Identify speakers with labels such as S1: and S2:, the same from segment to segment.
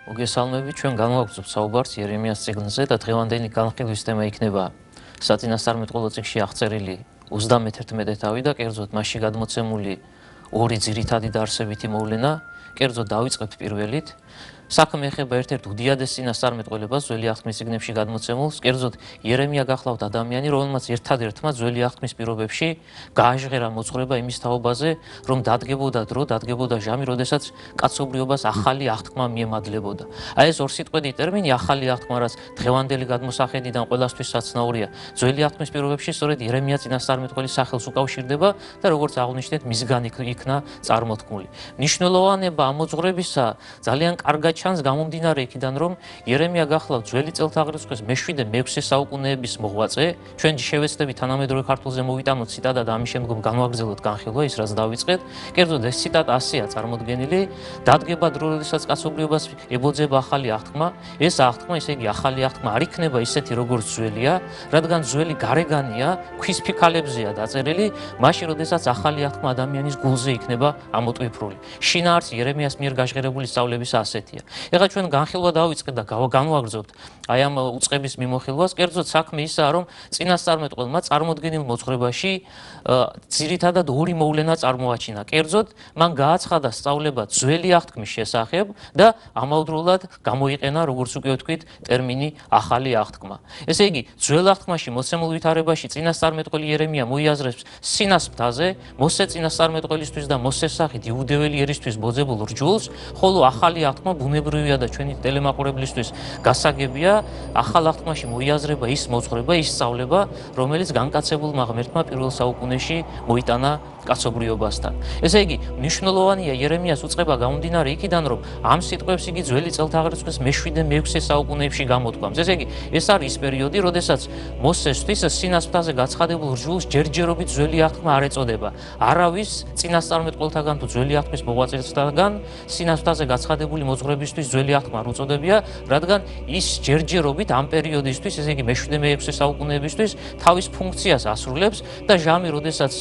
S1: მოგესალმებით, ჩვენ განვაგრძობთ საუბარს იერემიას წიგნზე და დღევანდელი განხილვის თემა იქნება საწინასწარმეტყველო წიგნში აღწერილი 31 თავი და კერძოდ მასში გადმოცემული ორი ძირითადი დაარსებითი მოვლენა. კერძოდ დავიწყებთ პირველით. საქმე ეხება ერთ-ერთ უდიადეს წინასწარმეტყველებას ძველი აღთქმის წიგნებში გადმოცემულს. კერძოდ იერემია გახლავთ ადამიანი, რომელმაც ერთადერთმა ძველი აღთქმის პირობებში გააჟღერა მოძღვრება იმის თაობაზე, რომ დადგებოდა დრო, დადგებოდა ჟამი, როდესაც კაცობრიობას ახალი აღთქმა მიემადლებოდა. აი ეს ორსიტყვედი ტერმინი ახალი აღთქმა, რაც დღევანდელი გადმოსახედიდან ყველასთვის საცნაურია, ძველი აღთქმის პირობებში სწორედ იერემია წინასწარმეტყველის სახელს უკავშირდება და როგორც აღვნიშნეთ, მისგან იქნა წარმოთქმული. მნიშვნელოვანება ამ მოძღვრებისა ძალიან კარგად ჩანს გამომდინარე იქიდან, რომ იერემია გახლავთ ძველი წელთაღრიცხვის მე-7-მე-6 საუკუნეების მოღვაწე. ჩვენ შევეცდებით თანამედროვე ქართულზე მოვიტანოთ ციტატა და ამის შემდგომ განვაგრძელოთ განხილვა, ის რაც დავიწყეთ. კერძოდ ეს ციტატა ასეა წარმოდგენილი: დადგება დრო, როდესაც კაცობრიობას ებოძება ახალი აღთქმა. ეს აღთქმა, ესე იგი ახალი აღთქმა არ იქნება ისეთი, როგორც ძველია, რადგან ძველი გარეგანია, ქვის ფიქალებზეა დაწერილი, მაშინ როდესაც ახალი აღთქმა ადამიანის გულზე იქნება ამოტვიფრული. შინაარსი იერემიას მიერ გაჟღერებული სწავლებისა ასეთია. ეხლა ჩვენ განხილვა დავიწყეთ და განვაგრძობთ აი ამ უწყების მიმოხილვას. კერძოდ საქმე ისაა, რომ წინასწარმეტყველმა წარმოდგენილ მოძღვრებაში ძირითადად ორი მოვლენა წარმოაჩინა. კერძოდ მან გააცხადა სწავლება ძველი აღთქმის შესახებ და ამავდროულად გამოიყენა, როგორც უკვე ვთქვით, ტერმინი ახალი აღთქმა. ესე იგი, ძველ აღთქმაში მოცემულ ვითარებაში წინასწარმეტყველი იერემია მოიაზრებს სინას მთაზე, მოსე წინასწარმეტყველისთვის და მოსეს სახით იუდეველი ერისთვის ბოძებულ რჯულს, ხოლო ახალი აღთქმა ბუნებრივია და ჩვენი ტელემაყურებლისთვის გასაგებია. ახალ აღთქმაში მოიაზრება ის მოძღვრება, ის სწავლება, რომელიც განკაცებულმა ღმერთმა პირველ საუკუნეში მოიტანა კაცობრიობასთან. ესე იგი, მნიშვნელოვანია იერემიას უწყება გამომდინარე იქიდან, რომ ამ სიტყვებს იგი ძველი წელთაღრიცხვის მე-7-მე-6 საუკუნეებში გამოთქვამს. ესე იგი, ეს არის ის პერიოდი, როდესაც მოსესთვის სინას მთაზე გაცხადებულ რჯულს ჯერჯერობით ძველი აღთქმა არ ეწოდება. არავის წინასწარმეტყველთაგან თუ ძველი აღთქმის მოღვაწეებისგან სინას მთაზე გაცხადებული მოძღვრებისთვის ძველი აღთქმა არ უწოდებია, რადგან ის ჯერჯერობით ამ პერიოდისთვის, ესე იგი მე-7-მე-6 საუკუნეებისთვის თავის ფუნქციას ასრულებს და ჟამი, როდესაც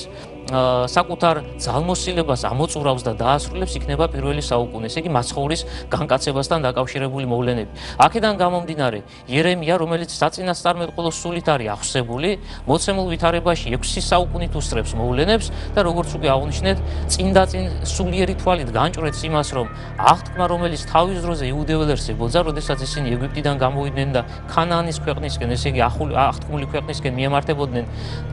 S1: საკუთარ ძალმოსილებას ამოწურავს და დაასრულებს, იქნება პირველი საუკუნე, ესე იგი მაცხოვრის განკაცებასთან დაკავშირებული მოვლენები. აქედან გამომდინარე, იერემია, რომელიც საწინასწარმეტყველო სულით არის აღსებული, მოცემულ ვითარებაში 6 საუკუნით უსწრებს მოვლენებს და როგორც უკვე აღვნიშნეთ, წინ სულიერი თვალით განჭვრეტს იმას, რომ აღთქმა, რომელიც თავის დროზე იუდეველებს ებოძა, როდესაც ისინი ეგვიპტიდან გამოვიდნენ და ქანაანის ქვეყნისკენ, ესე იგი აღთქმული ქვეყნისკენ მიემართებოდნენ,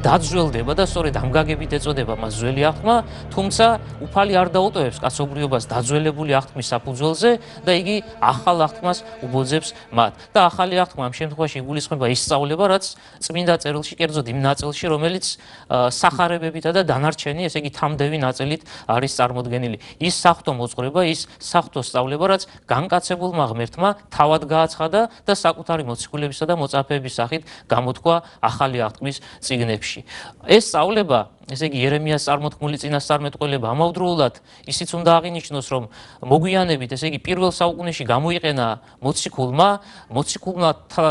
S1: დაძველდება და სწორედ ამ გაგებით ეწოდება მას ძველი აღთქმა, თუმცა უფალი არ დაუტოვებს კაცობრიობას დაძველებული აღთქმის საფუძველზე და იგი ახალ აღთქმას უბოძებს მათ. და ახალი აღთქმა ამ შემთხვევაში იგულისხმება ის სწავლება, რაც წმინდა წერილში, კერძოდ იმ ნაწილში, რომელიც სახარებებითა და დანარჩენი, ესე იგი თამდევი ნაწილით არის წარმოდგენილი. ის საღვთო მოძღვრება, ის საღვთო სწავლება, რაც განკაცებულმა ღმერთმა თავად გააცხადა და საკუთარი მოციქულებისა და მოწაფეების სახით გამოთქვა ახალი აღთქმის წიგნებში. ეს სწავლება, ესე იგი იერემიას წარმოთქმული წინასწარმეტყველება ამავდროულად ისიც უნდა აღინიშნოს, რომ მოგვიანებით, ესე იგი პირველ საუკუნეში გამოიყენა მოციქულმა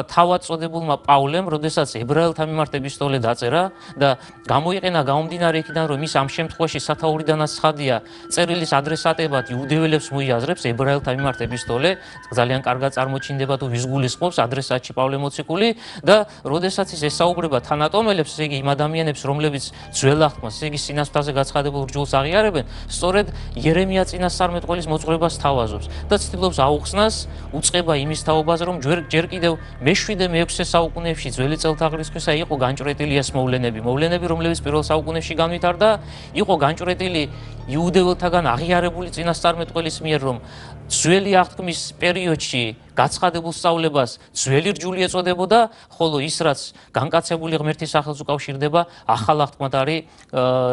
S1: თავად წოდებულმა პავლემ, როდესაც ებრაელთა მიმართ ეპისტოლე დაწერა და გამოიყენა გამომდინარე იქიდან, რომ ის ამ შემთხვევაში სათაურიდანაც ცხადია, წერილის ადრესატებად იუდეველებს მოიაზრებს ებრაელთა მიმართ ეპისტოლე, ძალიან კარგად წარმოჩინდება თუ ვის გულისხმობს ადრესატში პავლე მოციქული და როდესაც ის ესაუბრება თანატომელებს, ესე იგი იმ ადამიანებს, რომლებიც ძველ აღთქმას, ესე იგი სინას მთაზე გაცხადებულ რჯულს აღიარებენ, სწორედ იერემია წინასწარმეტყველის მოძღვრებას თავაზობს და ცდილობს აუხსნას უწყება იმის თაობაზე, რომ ჯერ კიდევ მე-7-მე-6 საუკუნეებში ძველი წელთაღრიცხვისა იყო განჭვრეტილი ეს მოვლენები, რომლებიც პირველ საუკუნეში განვითარდა, იყო განჭვრეტილი იუდეველთაგან აღიარებული წინასწარმეტყველის მიერ, რომ ძველი აღთქმის პერიოდში გაცხადებულ სწავლებას ძველი რჯული ეწოდებოდა, ხოლო ის, რაც განკაცებული ღმერთის სახელს უკავშირდება, ახალ აღთქმად არის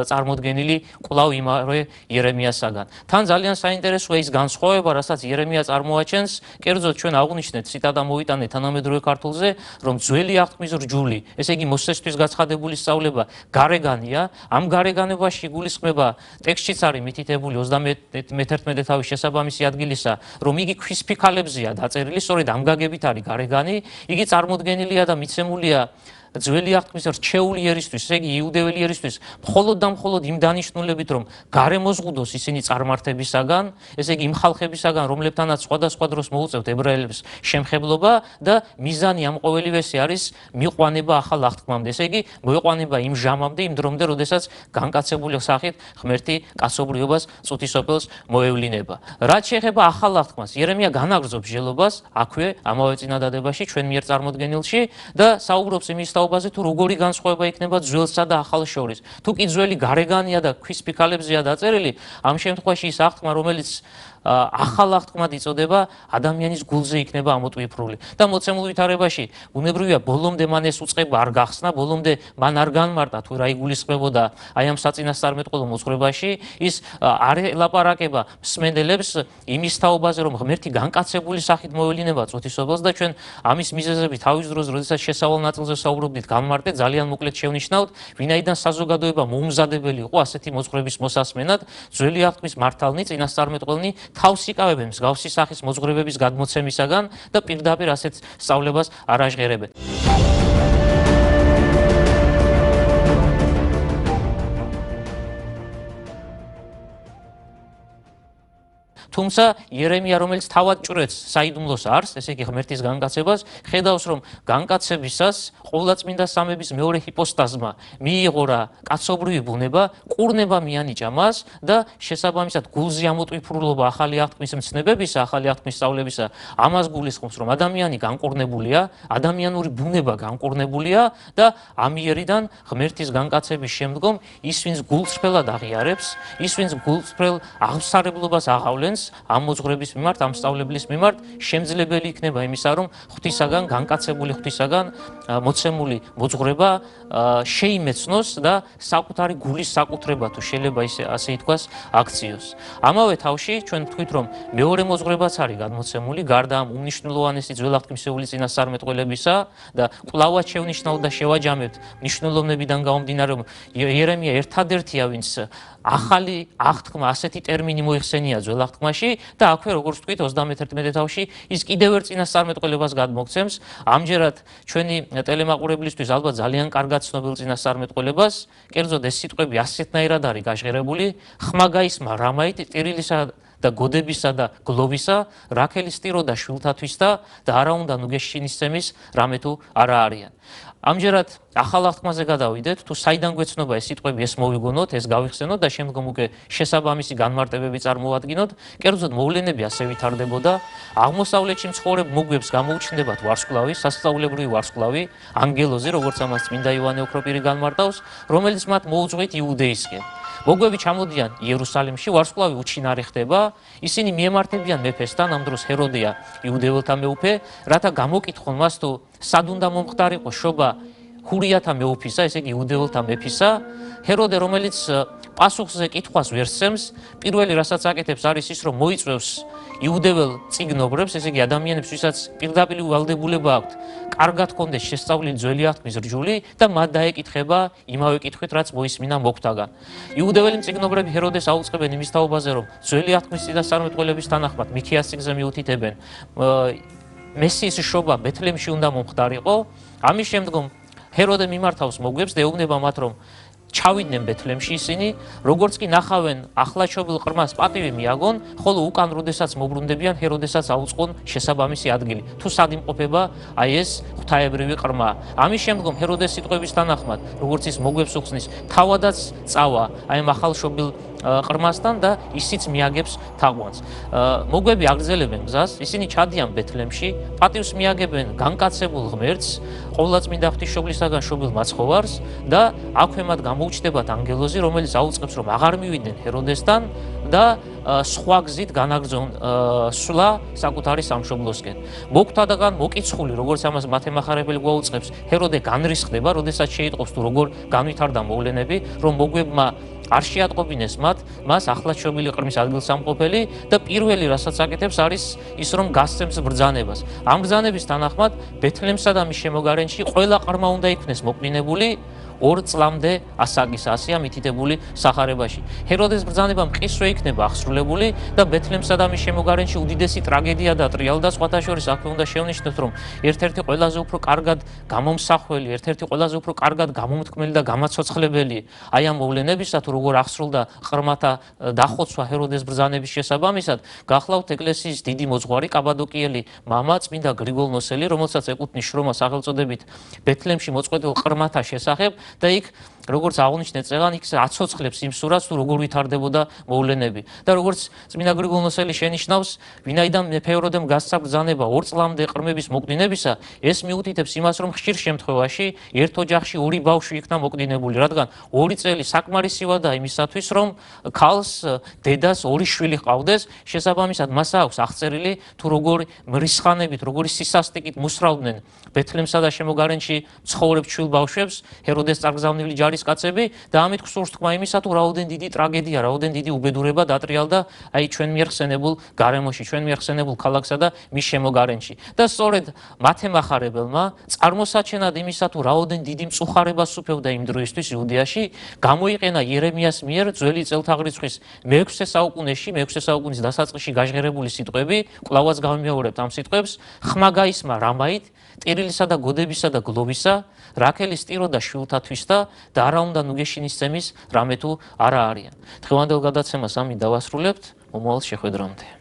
S1: წარმოდგენილი კვლავ იმავე იერემიასაგან. თან ძალიან საინტერესოა ის განსხვავება, რასაც იერემია წარმოაჩენს, კერძოდ ჩვენ აღვნიშნეთ ციტატა მოვიტანეთ თანამედროვე ქართულზე, რომ ძველი აღთქმის რჯული, ესე იგი მოსესთვის გაცხადებული სწავლება გარეგანია, ამ გარეგანებაში იგულისხმება ტექსტშიც არის მითითებული 31 თავის შესაბამისი ადგილისა, რომ იგი ქვის ფიქალებზეა დაწერილი, სწორედ ამ გაგებით არის გარეგანი, იგი წარმოდგენილია და მიცემულია ძველი აღთქმის რჩეული ერისთვის, ესე იგი იუდეველი ერისთვის, მხოლოდ და მხოლოდ იმ დანიშნულებით, რომ გარემოზღუდოს ისინი წარმართებისაგან, ესე იგი იმ ხალხებისაგან, რომლებთანაც სხვადასხვა დროს მოუწევთ ებრაელებს შემხებლობა და მიზანი ამ ყოველივესე არის მიყვანება ახალ აღთქმამდე, ესე იგი მოიყვანება იმ ჟამამდე, იმ დრომდე, როდესაც განკაცებული სახით ღმერთი კაცობრიობას, წუთისოფელს მოევლინება. რაც შეეხება ახალ აღთქმას, იერემია განაგრძობს მსჯელობას აქვე ამავე წინადადებაში ჩვენ მიერ წარმოდგენილში და საუბრობს იმის თაობაზე, თუ როგორი განსხვავება იქნება ძველსა და ახალს შორის. თუ კი ძველი გარეგანია და ქვის ფიქალებზეა დაწერილი, ამ შემთხვევაში ის აღთქმა, რომელიც ახალ აღთქმად იწოდება, ადამიანის გულზე იქნება ამოტვიფრული. და მოცემულ ვითარებაში ბუნებრივია ბოლომდე მან ეს უწყება არ გახსნა, ბოლომდე მან არ განმარტა თუ რა იგულისხმებოდა აი ამ საწინასწარმეტყველო მოძღვრებაში, ის არ ელაპარაკება მსმენელებს იმის თაობაზე, რომ ღმერთი განკაცებული სახით მოევლინება წუთისოფელს და ჩვენ ამის მიზეზები თავის დროს, როდესაც შესავალ ნაწილზე საუბრობდით, განმარტეთ, ძალიან მოკლედ შევნიშნავთ, ვინაიდან საზოგადოება მოუმზადებელი იყო ასეთი მოძღვრების მოსასმენად, ძველი აღთქმის მართალნი, წინასწარმეტყველნი თავს იკავებენ მსგავსი სახის მოძღვრებების გადმოცემისაგან და პირდაპირ ასეთ სწავლებას არ აჟღერებენ. თუმცა იერემია, რომელიც თავად ჭვრეთს საიდუმლოს არს, ესე იგი ღმერთის განკაცებას, ხედავს, რომ განკაცებისას ყოვლადწმინდა სამების მეორე ჰიპოსტაზმა მიიღო რა კაცობრივი ბუნება, კურნება მიანიჭა მას და შესაბამისად გულზე ამოტვიფრულობა ახალი აღთქმის მცნებებისა, ახალი აღთქმის სწავლებისა, ამას გულისხმობს, რომ ადამიანი განკურნებულია, ადამიანური ბუნება განკურნებულია და ამიერიდან ღმერთის განკაცების შემდგომ ის, ვინც გულწრფელად აღიარებს, ის, ვინც გულწრფელ აღმსარებლობას აღავლენს ამ მოძღვრების მიმართ, ამ სწავლებლის მიმართ, შემძლებელი იქნება იმისა, რომ ღვთისაგან, განკაცებული ღვთისაგან მოცემული მოძღვრება შეიმეცნოს და საკუთარი გულის საკუთრება, თუ შეიძლება ასე ითქვას, აქციოს. ამავე თავში ჩვენ ვთქვით, რომ მეორე მოძღვრებაც არის გადმოცემული, გარდა ამ უმნიშვნელოვანესი ძველ აღთქმისეული წინასწარმეტყველებისა და კვლავაც შევნიშნავთ და შევაჯამებთ მნიშვნელოვნებიდან გამომდინარე, რომ იერემია ერთადერთია, ვინც ახალი აღთქმა ასეთი ტერმინი მოიხსენია ძველ აღთქმაში და აქვე, როგორც ვთქვით, 31 თავში ის კიდევ ერთ წინასწარმეტყველებას გადმოგცემს. ამჯერად ჩვენი ტელემაყურებლისთვის ალბათ ძალიან კარგად ცნობილ წინასწარმეტყველებას, კერძოდ ეს სიტყვები ასეთნაირად არის გაჟღერებული: ხმა გაისმა რამაით ტირილისა და გოდებისა და გლოვისა, რაქელის ტირო და შვილთათვისა და არა უნდა ნუგეშჩინისცემის რამე თუ არა არიან. ამჯერად ახალ აღთქმაზე გადავიდეთ, თუ საიდან გვეცნობა ეს სიტყვები, ეს მოვიგონოთ, ეს გავიხსენოთ და შემდგომ უკვე შესაბამისი განმარტებები წარმოვადგინოთ. კერძოდ მოვლენები ასე ვითარდებოდა: აღმოსავლეთში მცხოვრებ მოგვებს გამოუჩნდებათ ვარსკვლავი, სასწაულებრივი ვარსკვლავი, ანგელოზი, როგორც ამას წმინდა იოანე ოქროპირი განმარტავს, რომელიც მათ მოუძღვით იუდეისკენ. მოგვები ჩამოდიან იერუსალიმში, ვარსკვლავი უჩინარი ხდება, ისინი მიემართებიან მეფესთან, ამ დროს ჰეროდია იუდეველთა მეუფე, რათა გამოკითხონ მას თუ სად უნდა მომხდარიყო შობა ჰურიათა მეუფისა, ესე იგი იუდეველთა მეფისა. ჰეროდე, რომელიც პასუხზე კითხვას ვერ სცემს, პირველი რასაც აკეთებს არის ის, რომ მოიწვევს იუდეველ წიგნობრებს, ესე იგი ადამიანებს, ვისაც პირდაპირ ვალდებულება აქვთ კარგად ჰქონდეს შესწავლილი ძველი აღთქმის რჯული და მათ დაეკითხება იმავე კითხვით, რაც მოისმინა მოგვთაგან. იუდეველი წიგნობრები ჰეროდეს აუწყებენ იმის თაობაზე, რომ ძველი აღთქმის წინასწარმეტყველების თანახმად მიქიას წიგნზე მიუთითებენ მესიის შობა ბეთლემში უნდა მომხდარიყო. ამის შემდგომ ჰეროდე მიმართავს მოგვებს და ეუბნება მათ, რომ ჩავიდნენ ბეთლემში ისინი, როგორც კი ნახავენ ახლაჩობილ ყრმას პატივი მიაგონ, ხოლო უკან როდესაც მობრუნდებიან, ჰეროდესაც აუწყონ შესაბამისი ადგილი. თუ სად იმყოფება აი ეს ღვთაებრივი ყრმა. ამის შემდგომ ჰეროდეს სიტყვების თანახმად, როგორც ის მოგვებს უხსნის, თავადაც წავა აი ამ ახალშობილ ყრმასთან და ისიც მიაგებს თაყვანს. მოგვები აგრძელებენ გზას, ისინი ჩადიან ბეთლემში, პატივს მიაგებენ განკაცებულ ღმერთს, ყოვლადწმინდა ღვთისმშობლისაგან შობილ მაცხოვარს და აქვე მათ გამოუჩნდებათ ანგელოზი, რომელიც აუწყებს, რომ აღარ მივიდნენ ჰეროდესთან და სხვა გზით განაგრძონ სვლა საკუთარი სამშობლოსკენ. მოგვთადაგან მოკიცხული, როგორც ამას მათემახარებელი გვაუწყებს, ჰეროდე განრისხდება, როდესაც შეიტყობს თუ როგორ განვითარდა მოვლენები, რომ მოგვებმა არ შეატყობინეს მას ახლადშობილი ყრმის ადგილსამყოფელი და პირველი რასაც აკეთებს არის ის, რომ გასცემს ბრძანებას. ამ ბრძანების თანახმად ბეთლემსა და მის შემოგარენში ყველა ყრმა უნდა იქნეს მოკნინებული, 2 წლამდე ასაგის ასია მითითებული სახარებაში. ჰეროდეს ბრძანება მყისვე იქნება აღსრულებული და ბეთლემსა და მის შემოგარენში უდიდესი ტრაგედია დატრიალდა. სხვათა შორის აქვე უნდა შევნიშნოთ, რომ ერთ-ერთი ყველაზე უფრო კარგად გამომსახველი, ერთ-ერთი ყველაზე უფრო კარგად გამომთქმელი და გამაცოცხლებელი აი ამ მოვლენებისა, თუ როგორ აღსრულდა ყრმათა დახოცვა ჰეროდეს ბრძანების შესაბამისად, გახლავთ ეკლესიის დიდი მოძღვარი კაბადოკიელი მამა წმინდა გრიგოლ ნოსელი, რომელსაც ეკუთვნის შრომა სახელწოდებით ბეთლემში მოწყვეტილ ყრმათა შესახებ და იქ როგორც აღნიშნეთ წეგან იქ აცოცხლებს იმ სურათს, თუ როგორ ვითარდებოდა მოვლენები. და როგორც წმინდა გრიგოლ ნოსელი შენიშნავს, ვინაიდან მეფე ჰეროდემ გასცა ბრძანება 2 წლამდე ყრმების მოკვდინებისა, ეს მიუთითებს იმას, რომ ხშირ შემთხვევაში ერთ ოჯახში 2 ბავშვი იქნა მოკვდინებული, რადგან 2 წელი საკმარისივადაა იმისათვის, რომ ქალს დედას 2 შვილი ჰყავდეს, შესაბამისად მას აქვს აღწერილი თუ როგორი მრისხანებით, როგორი სისასტიკით მუსრავდნენ ბეთლემსა და შემოგარენში ცხოვრებ ჩვილ ბავშვებს ჰეროდეს წარგზავნილი ჯარისკაცები და ამით გსურს თქმა იმისა, თუ რაოდენ დიდი ტრაგედია, რაოდენ დიდი უბედურება დატრიალდა აი ჩვენ მიერ ხსენებულ გარემოში, ჩვენ მიერ ხსენებულ ქალაქსა და მის შემოგარენში. და სწორედ მათ ემახარებელმა წარმოსაჩენად იმისა, თუ რაოდენ დიდი მწუხარებას უფევდა იმ დროისთვის იუდეაში, გამოიყენა იერემიას მიერ ძველი წელთაღრიცხვის მე-6 საუკუნეში, მე-6 საუკუნის დასაწყისში გაჟღერებული სიტყვები, კვლავაც გავიმეორებთ ამ სიტყვებს, ხმა გაისმა რამაით, ტირილისა და გოდებისა და გლოვისა, რაქელის ტირო და შვილთათვის და არა უნდა ნუგეშინის წემის რამე თუ არა არიან. დღევანდელ გადაცემას ამით დავასრულებთ, მომავალ შეხვედრამდე.